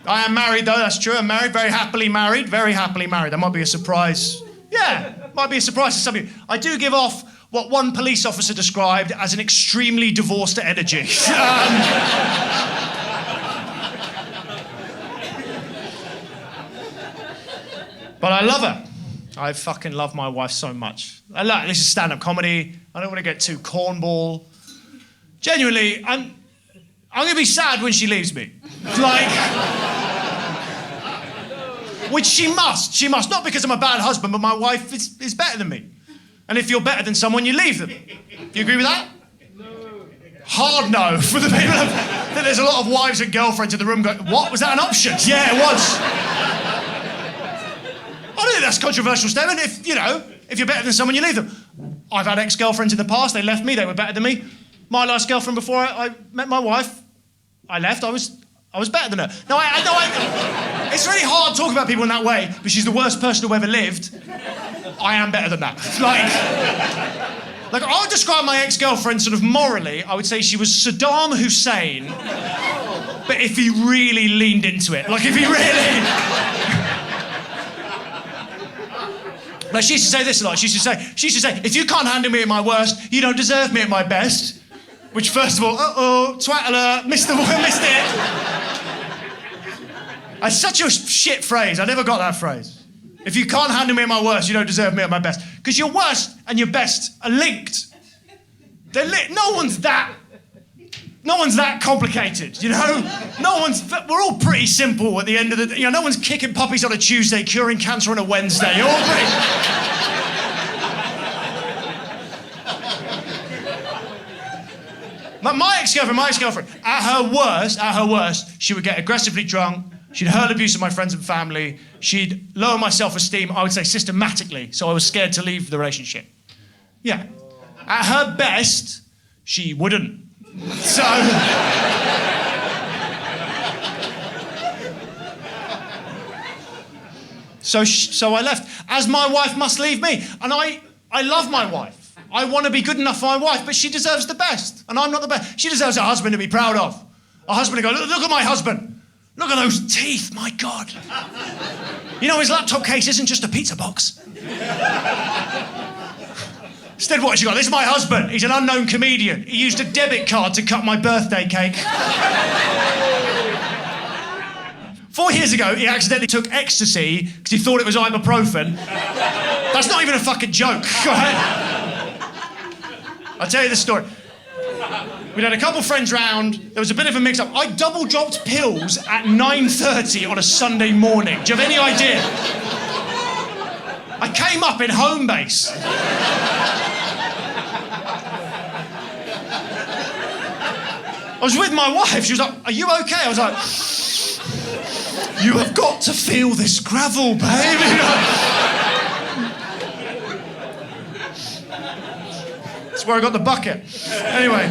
I am married, though, that's true. I'm married, very happily married. That might be a surprise. Yeah, might be a surprise to some of you. I do give off what one police officer described as an extremely divorced energy. But I love her. I fucking love my wife so much. This is stand-up comedy. I don't want to get too cornball. Genuinely, I'm going to be sad when she leaves me. Which she must. Not because I'm a bad husband, but my wife is better than me. And if you're better than someone, you leave them. Do you agree with that? No. Hard no for the people that there's a lot of wives and girlfriends in the room going, what, was that an option? Yeah, it was. I don't think that's a controversial statement. If you're better than someone, you leave them. I've had ex-girlfriends in the past, they left me, they were better than me. My last girlfriend before I met my wife, I left, I was better than her. No, it's really hard talking about people in that way, but she's the worst person who ever lived. I am better than that. Like I would describe my ex-girlfriend sort of morally, I would say she was Saddam Hussein, but if he really leaned into it. Like if he really... Like she used to say this a lot. She used to say, if you can't handle me at my worst, you don't deserve me at my best. Which, first of all, twat alert, missed it. It's such a shit phrase. I never got that phrase. If you can't handle me at my worst, you don't deserve me at my best. Because your worst and your best are linked. They're No one's that complicated, you know? We're all pretty simple at the end of the day. No one's kicking puppies on a Tuesday, curing cancer on a Wednesday. You're all pretty... My ex-girlfriend, at her worst, she would get aggressively drunk, she'd hurl abuse at my friends and family, she'd lower my self-esteem, I would say systematically, so I was scared to leave the relationship. Yeah. At her best, she wouldn't. So I left, as my wife must leave me. And I love my wife. I want to be good enough for my wife, but she deserves the best, and I'm not the best. She deserves a husband to be proud of. A husband to go, look at my husband. Look at those teeth, my God. His laptop case isn't just a pizza box. Instead, what has she got? This is my husband. He's an unknown comedian. He used a debit card to cut my birthday cake. 4 years ago, he accidentally took ecstasy because he thought it was ibuprofen. That's not even a fucking joke, right? I'll tell you the story. We'd had a couple friends round. There was a bit of a mix-up. I double-dropped pills at 9:30 on a Sunday morning. Do you have any idea? I came up in home base. I was with my wife. She was like, are you okay? I was like, you have got to feel this gravel, babe. That's where I got the bucket. Anyway.